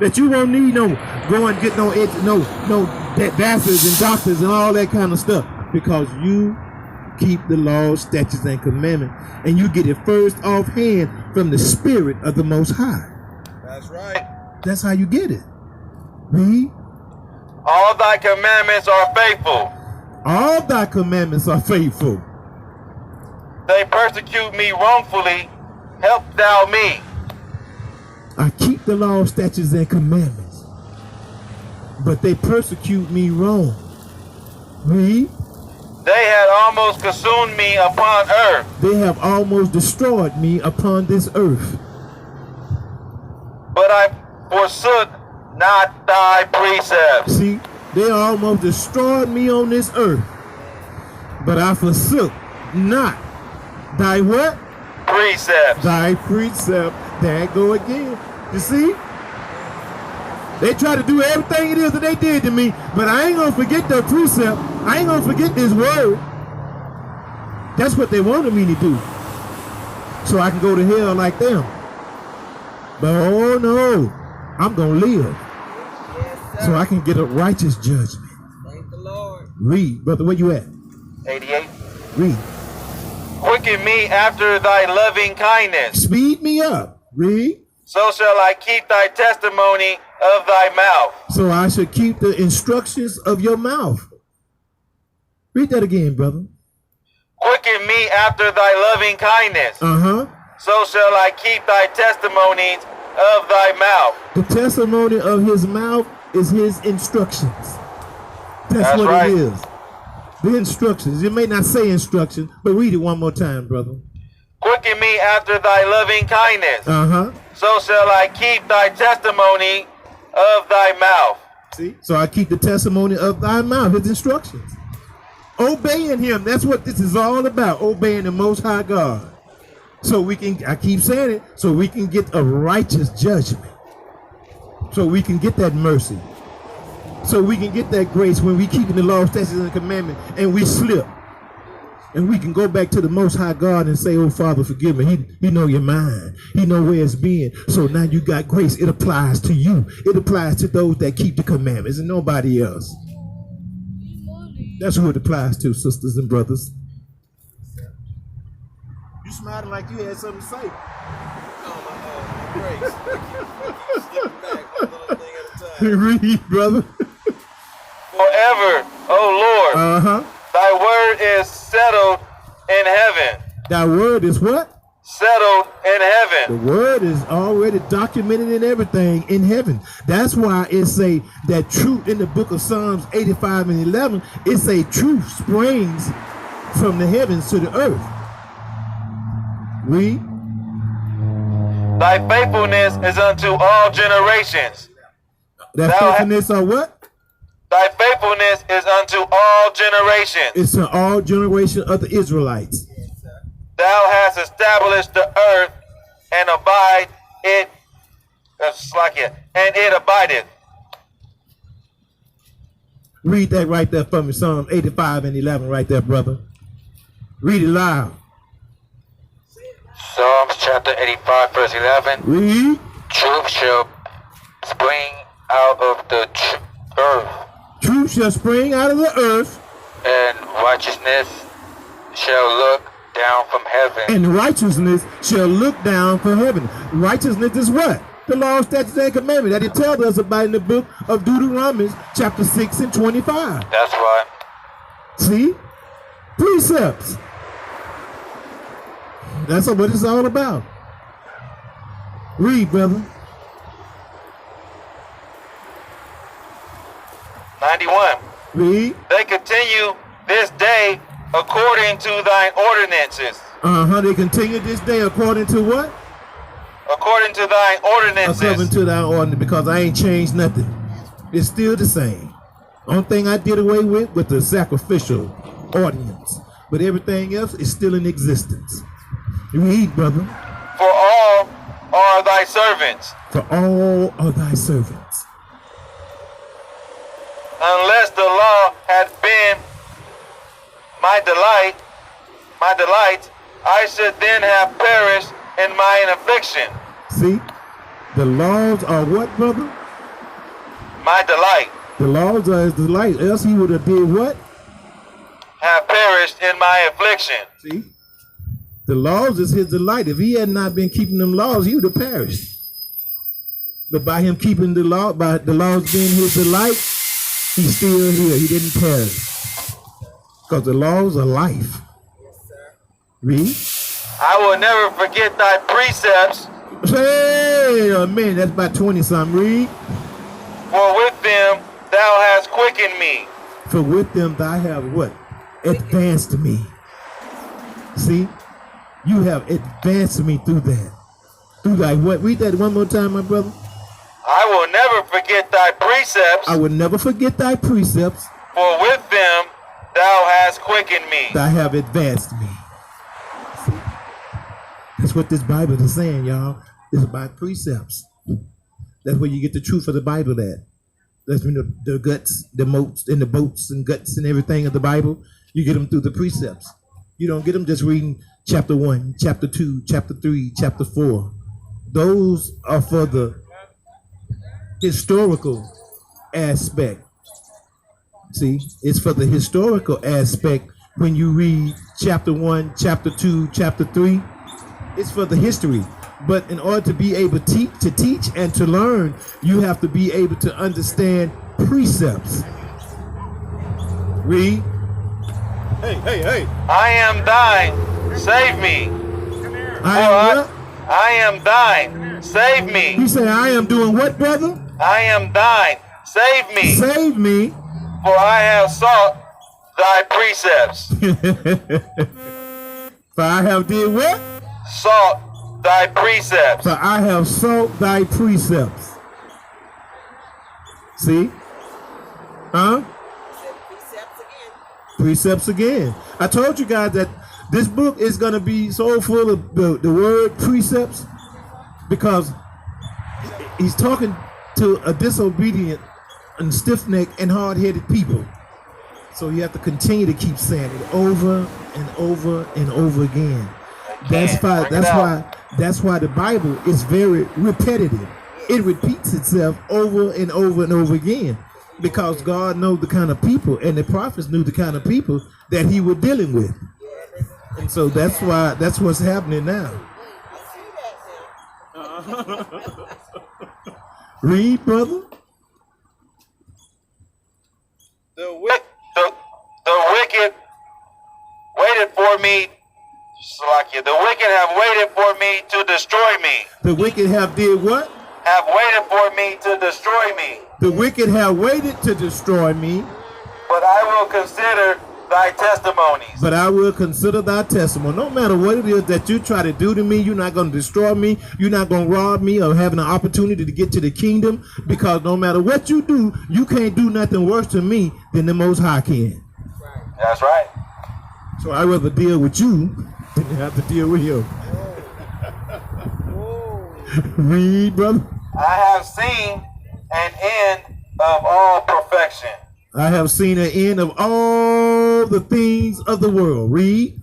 that you won't need no go and get no doctors and doctors and all that kind of stuff, because you keep the laws, statutes, and commandments, and you get it first offhand from the Spirit of the Most High. That's right. That's how you get it. Read. All thy commandments are faithful. All thy commandments are faithful. They persecute me wrongfully. Help thou me. I keep the law, statutes, and commandments, but they persecute me wrong. Read. They had almost consumed me upon earth. They have almost destroyed me upon this earth. But I forsook not thy precepts. See, they almost destroyed me on this earth, but I forsook not thy what? Precepts. Thy precept. There I go again. You see? They try to do everything it is that they did to me, but I ain't gonna forget their precept. I ain't gonna forget this word. That's what they wanted me to do, so I can go to hell like them. But oh no, I'm gonna live, so I can get a righteous judgment. Thank the Lord. Read, brother, where you at? 88. Read. Quicken me after thy loving kindness. Speed me up. Read. So shall I keep thy testimony of thy mouth. So I should keep the instructions of your mouth. Read that again, brother. Quicken me after thy loving kindness. So shall I keep thy testimonies of thy mouth. The testimony of his mouth is his instructions. That's what right. it is. The instructions. You may not say instructions, but read it one more time, brother. Quicken me after thy loving kindness. So shall I keep thy testimony of thy mouth. See? So I keep the testimony of thy mouth, his instructions. Obeying him. That's what this is all about. Obeying the Most High God. So we can, I keep saying it, so we can get a righteous judgment. So we can get that mercy. So we can get that grace when we keep the law, statutes, and commandment, and we slip. And we can go back to the Most High God and say, oh, Father, forgive me. He know your mind. He know where it's been. So now you got grace. It applies to you. It applies to those that keep the commandments and nobody else. That's who it applies to, sisters and brothers. You smiling like you had something to say. Grace. Skipping back one little thing at a time. Read, brother. Forever, O Lord. Thy word is settled in heaven. Thy word is what? Settled in heaven. The word is already documented in everything in heaven. That's why it say that truth in the book of Psalms 85 and 11, it say truth springs from the heavens to the earth. Read. Thy faithfulness is unto all generations. That faithfulness are what? Thy faithfulness is unto all generations. It's to all generations of the Israelites. Thou hast established the earth and abide it. And it abideth. Read that right there for me, Psalm 85 and 11 right there, brother. Read it loud. Psalms chapter 85 verse 11. Read. Truth shall spring out of the earth. Truth shall spring out of the earth. And righteousness shall look down from heaven. And righteousness shall look down from heaven. Righteousness is what? The law, statutes, and commandments that it tells us about in the book of Deuteronomy, chapter 6 and 25. That's right. See? Precepts. That's what it's all about. Read, brother. 91. Read. They continue this day according to thine ordinances. They continue this day according to what? According to thine ordinances. According to thine ordinance, because I ain't changed nothing. It's still the same. Only thing I did away with the sacrificial ordinance. But everything else is still in existence. Read, brother. For all are thy servants. For all are thy servants. Unless the law had been my delight, I should then have perished in mine affliction. See, the laws are what, brother? my delight. The laws are his delight. Else he would have did what? Have perished in my affliction. See? The laws is his delight. If he had not been keeping them laws, he would have perished. But by him keeping the law, by the laws being his delight, he's still here. He didn't perish. Because the laws are life. Read. I will never forget thy precepts. Hey, man, that's about 20 something. Read. For with them thou hast quickened me. For with them thou have what? Advanced me. See? You have advanced me through that. Through thy what? Read that one more time, my brother. I will never forget thy precepts. I will never forget thy precepts. For with them thou hast quickened me. Thou have advanced me. See? That's what this Bible is saying, y'all. It's about precepts. That's where you get the truth of the Bible at. That's when the guts, the moats, and the boats and guts and everything of the Bible, you get them through the precepts. You don't get them just reading chapter 1, chapter 2, chapter 3, chapter 4. Those are for the historical aspect. See, it's for the historical aspect when you read chapter 1, chapter 2, chapter 3. It's for the history. But in order to be able to teach and to learn, you have to be able to understand precepts. Read. Hey. I am thine, save me. I am thine, save me. He said, I am doing what, brother? I am thine, save me. Save me. For I have sought thy precepts. For I have did what? Sought thy precepts. For I have sought thy precepts. See? Huh? Precepts again. I told you guys that this book is going to be so full of the word precepts because he's talking to a disobedient and stiff-necked and hard-headed people. So you have to continue to keep saying it over and over and over again. That's why the Bible is very repetitive. It repeats itself over and over and over again. Because God knows the kind of people, and the prophets knew the kind of people that he was dealing with. And so that's what's happening now. Read, brother. The wicked waited for me. Salakia. The wicked have waited for me to destroy me. The wicked have did what? Have waited for me to destroy me. The wicked have waited to destroy me. But I will consider thy testimonies. But I will consider thy testimony. No matter what it is that you try to do to me, you're not going to destroy me. You're not going to rob me of having an opportunity to get to the kingdom. Because no matter what you do, you can't do nothing worse to me than the Most High can. That's right. So I'd rather deal with you than have to deal with him. Read, brother. I have seen an end of all perfection. I have seen an end of all the things of the world. Read.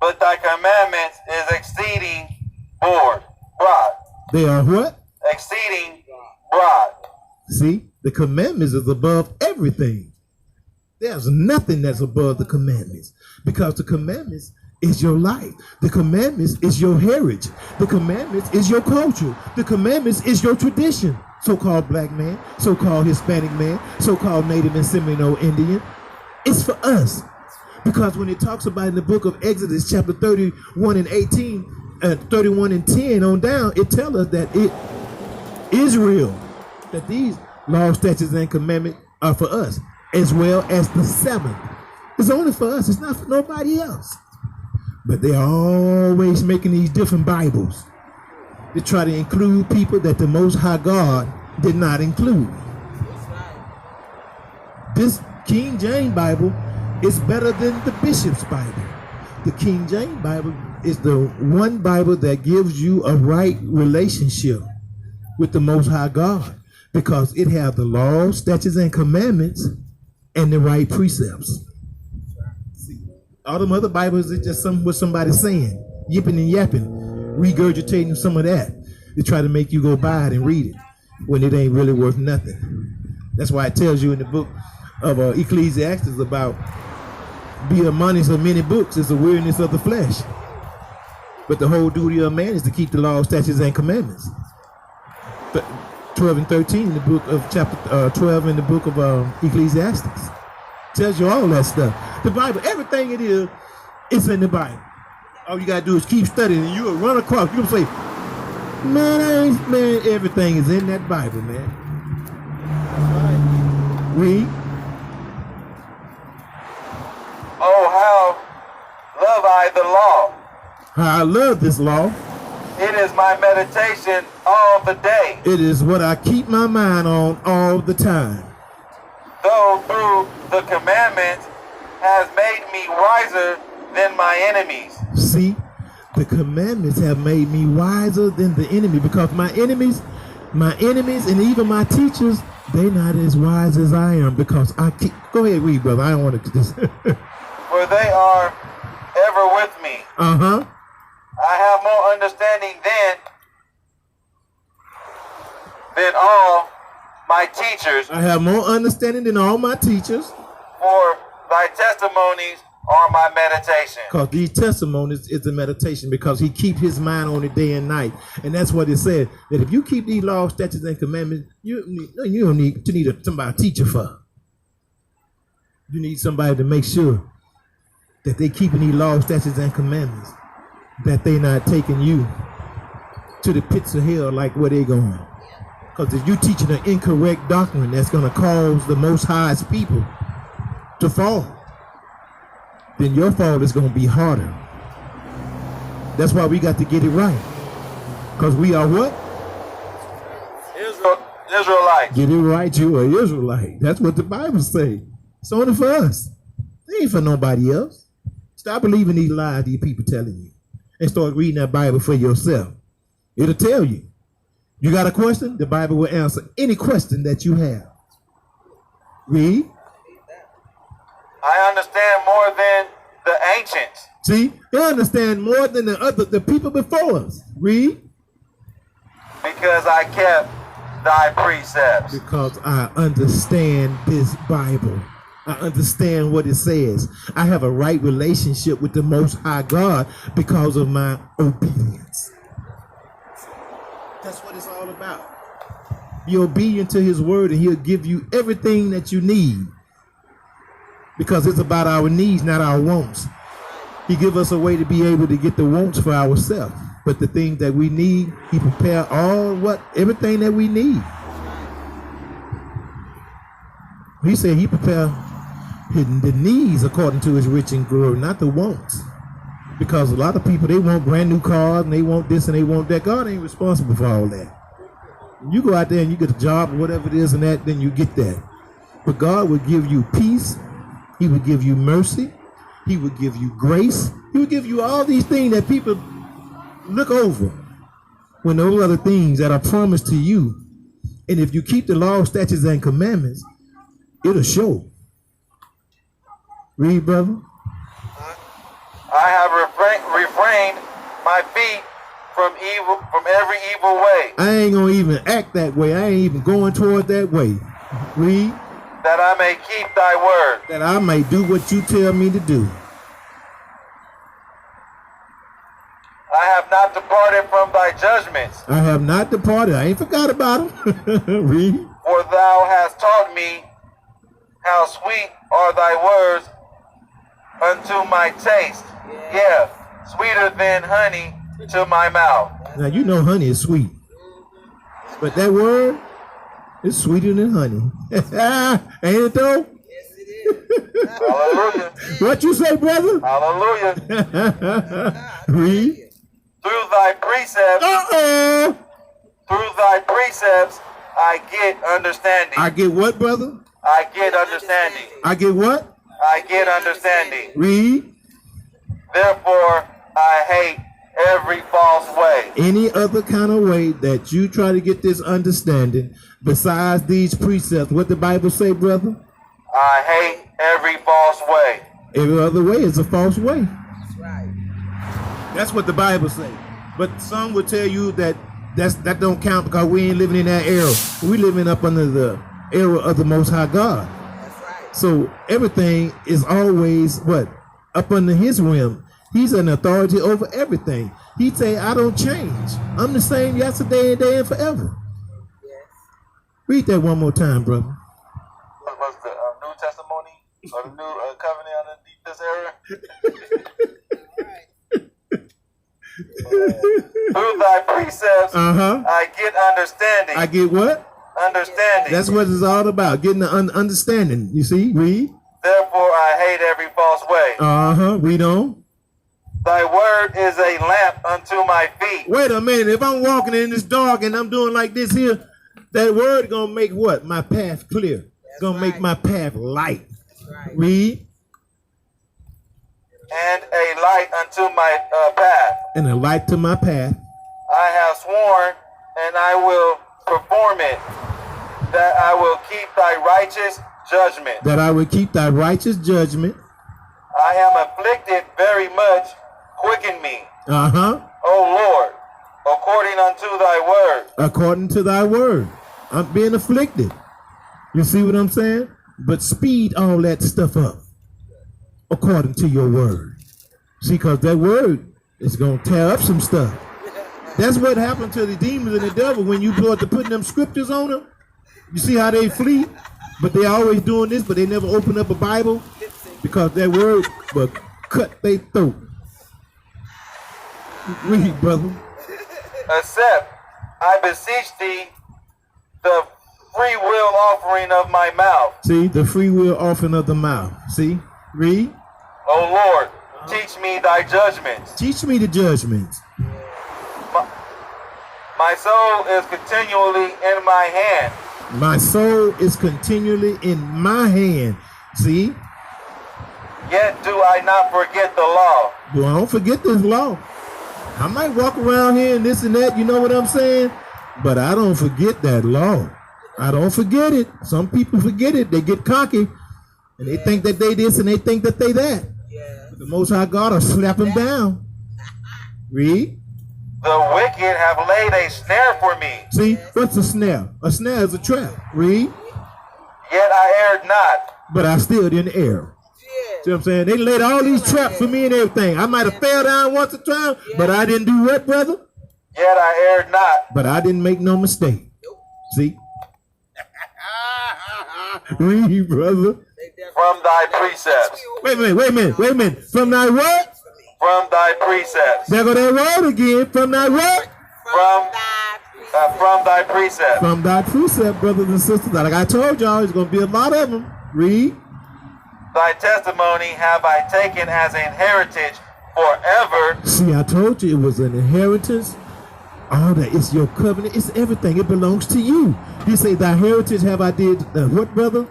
But thy commandments is exceeding broad. They are what? Exceeding broad. See, the commandments is above everything. There's nothing that's above the commandments. Because the commandments is your life. The commandments is your heritage. The commandments is your culture. The commandments is your tradition. So-called black man, so-called Hispanic man, so-called Native and Seminole Indian. It's for us. Because when it talks about in the book of Exodus, chapter 31 and 18, 31 and 10 on down, it tells us that Israel, that these laws, statutes, and commandments are for us, as well as the seventh. It's only for us. It's not for nobody else. But they're always making these different Bibles to try to include people that the Most High God did not include. This King James Bible is better than the Bishop's Bible. The King James Bible is the one Bible that gives you a right relationship with the Most High God because it has the laws, statutes, and commandments and the right precepts. All them other Bibles is just what somebody's saying, yipping and yapping, regurgitating some of that to try to make you go buy it and read it. when it ain't really worth nothing. That's why it tells you in the book of Ecclesiastes about be a monies of many books is the weariness of the flesh. But the whole duty of man is to keep the law, statutes, and commandments. 12 and 13 in the book of chapter 12 in the book of Ecclesiastes tells you all that stuff. The Bible, everything it is, it's in the Bible. All you gotta do is keep studying, and you'll run across. You'll say, man, everything is in that Bible, man. Read. Oh, how love I the law. How I love this law. It is my meditation all the day. It is what I keep my mind on all the time. Though through the commandments has made me wiser than my enemies. See, the commandments have made me wiser than the enemy, because my enemies and even my teachers, they're not as wise as I am, because I keep, go ahead, read, brother. I don't want to just. For they are ever with me. Uh-huh. I have more understanding than all my teachers. I have more understanding than all my teachers. For thy testimonies are my meditation. Because these testimonies is a meditation, because he keep his mind on it day and night. And that's what it said, that if you keep these laws, statutes, and commandments, you don't need somebody to teach you for. You need somebody to make sure that they keeping these laws, statutes, and commandments, that they not taking you to the pits of hell like where they going. Because if you teaching an incorrect doctrine, that's going to cause the Most High's people to fall, then your fall is going to be harder. That's why we got to get it right. Because we are what? Israelites. Get it right, you are Israelite. That's what the Bible says. It's only for us. It ain't for nobody else. Stop believing these lies these people telling you, and start reading that Bible for yourself. It'll tell you. You got a question? The Bible will answer any question that you have. Read. I understand more than the ancients. See, they understand more than the people before us. Read. Because I kept thy precepts. Because I understand this Bible. I understand what it says. I have a right relationship with the Most High God because of my obedience. That's what it's all about. Be obedient to his word, and he'll give you everything that you need. Because it's about our needs, not our wants. He give us a way to be able to get the wants for ourselves. But the things that we need, he prepare everything that we need. He said he prepared the needs according to his rich and glory, not the wants. Because a lot of people, they want brand new cars, and they want this and they want that. God ain't responsible for all that. When you go out there and you get a job or whatever it is and that, then you get that. But God will give you peace. He will give you mercy. He will give you grace. He will give you all these things that people look over, when those other things that are promised to you. And if you keep the law, statutes, and commandments, it'll show. Read, brother. I have refrained my feet from every evil way. I ain't gonna even act that way. I ain't even going toward that way. Read. That I may keep thy word. That I may do what you tell me to do. I have not departed from thy judgments. I have not departed. I ain't forgot about them. Read. For thou hast taught me how sweet are thy words unto my taste. Yeah, sweeter than honey to my mouth. Now you know honey is sweet, but that word is sweeter than honey. Ain't it though? Yes, it is. Hallelujah. What you say, brother? Hallelujah. Read. Through thy precepts, through thy precepts, I get understanding. I get what, brother? I get understanding. I get what? I get understanding. Read. Therefore, I hate every false way. Any other kind of way that you try to get this understanding besides these precepts, what the Bible say, brother? I hate every false way. Every other way is a false way. That's right. That's what the Bible say. But some will tell you that that don't count because we ain't living in that era. We living up under the era of the Most High God. That's right. So everything is always what? Up under his rim. He's an authority over everything. He say, I don't change. I'm the same yesterday and today and forever. Yes. Read that one more time, brother. What was the New Testimony or the New Covenant underneath this era? Through thy precepts, I get understanding. I get what? Understanding. That's what it's all about, getting the understanding. You see? Read. Therefore, I hate every false way. Read on. Thy word is a lamp unto my feet. Wait a minute. If I'm walking in this dark and I'm doing like this here, that word gonna make what? My path clear. It's gonna make my path light. That's right. Read. And a light unto my path. And a light to my path. I have sworn, and I will perform it, that I will keep thy righteous judgment. That I will keep thy righteous judgment. I am afflicted very much. Quicken me. O Lord, according unto thy word. According to thy word. I'm being afflicted. You see what I'm saying? But speed all that stuff up according to your word. See, because that word is going to tear up some stuff. That's what happened to the demons and the devil when you start to put them scriptures on them. You see how they flee? But they always doing this, but they never open up a Bible because that word will cut their throat. Read, brother. Accept, I beseech thee, the free will offering of my mouth. See, the free will offering of the mouth. See? Read. O Lord, teach me thy judgments. Teach me the judgments. My soul is continually in my hand. My soul is continually in my hand. See? Yet do I not forget the law. Well, I don't forget this law. I might walk around here and this and that, you know what I'm saying? But I don't forget that law. I don't forget it. Some people forget it. They get cocky and they think that they this and they think that they that. But the Most High God will slap them down. Read. The wicked have laid a snare for me. See, what's a snare? A snare is a trap. Read. Yet I erred not. But I still didn't err. See what I'm saying? They laid all these traps for me and everything. I might have fell down once or twice, but I didn't do what, brother? Yet I erred not. But I didn't make no mistake. See? Read, brother. From thy precepts. Wait a minute. From thy what? From thy precepts. There go that word again. From thy what? From thy precepts. From thy precept, brothers and sisters. Like I told y'all, there's going to be a lot of them. Read. Thy testimony have I taken as an heritage forever. See, I told you it was an inheritance. All that, it's your covenant. It's everything. It belongs to you. He say, thy heritage have I did. What, brother?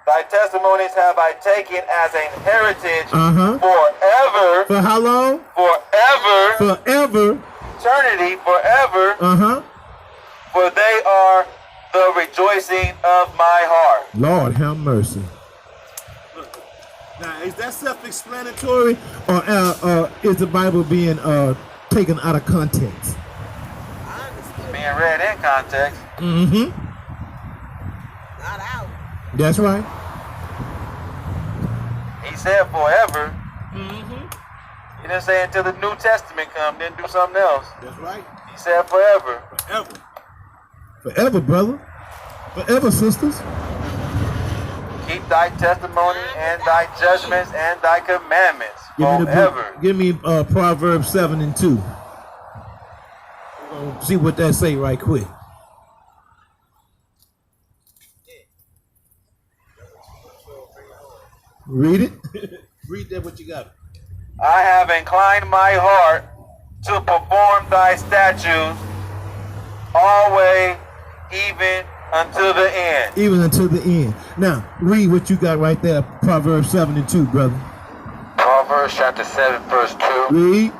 Thy testimonies have I taken as an heritage forever. For how long? Forever. Forever. Eternity, forever. For they are the rejoicing of my heart. Lord, have mercy. Now, is that self-explanatory, or is the Bible being taken out of context? Being read in context. Not out. That's right. He said forever. He didn't say until the New Testament come, then do something else. That's right. He said forever. Forever. Forever, brother. Forever, sisters. Keep thy testimony and thy judgments and thy commandments forever. Give me Proverbs 7 and 2. See what that say right quick. Read it. Read that what you got. I have inclined my heart to perform thy statutes always, even until the end. Even until the end. Now, read what you got right there. Proverbs 7 and 2, brother. Proverbs chapter 7, verse 2. Read.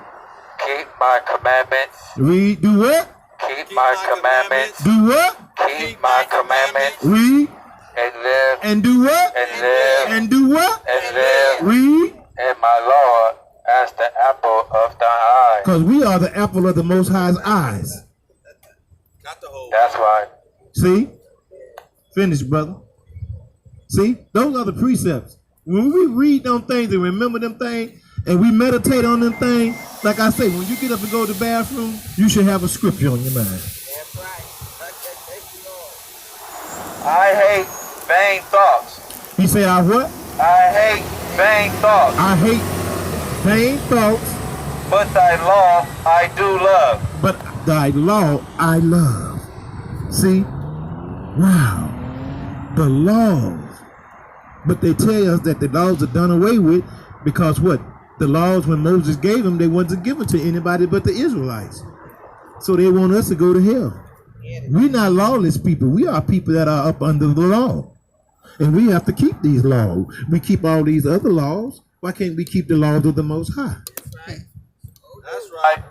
Keep my commandments. Read. Do what? Keep my commandments. Do what? Keep my commandments. Read. And live. And do what? And live. And do what? And live. Read. And my Lord as the apple of thy eye. Because we are the apple of the Most High's eyes. Got the whole. That's right. See? Finish, brother. See? Those are the precepts. When we read them things and remember them things, and we meditate on them things, like I say, when you get up and go to the bathroom, you should have a scripture on your mind. That's right. Thank you, Lord. I hate vain thoughts. He said, I what? I hate vain thoughts. I hate vain thoughts, But thy law I do love. but thy law I love. See? Wow. The laws. But they tell us that the laws are done away with because what? The laws, when Moses gave them, they wasn't given to anybody but the Israelites. So they want us to go to hell. We're not lawless people. We are people that are up under the law. And we have to keep these laws. We keep all these other laws. Why can't we keep the laws of the Most High? That's right. That's right.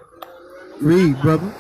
Read, brother.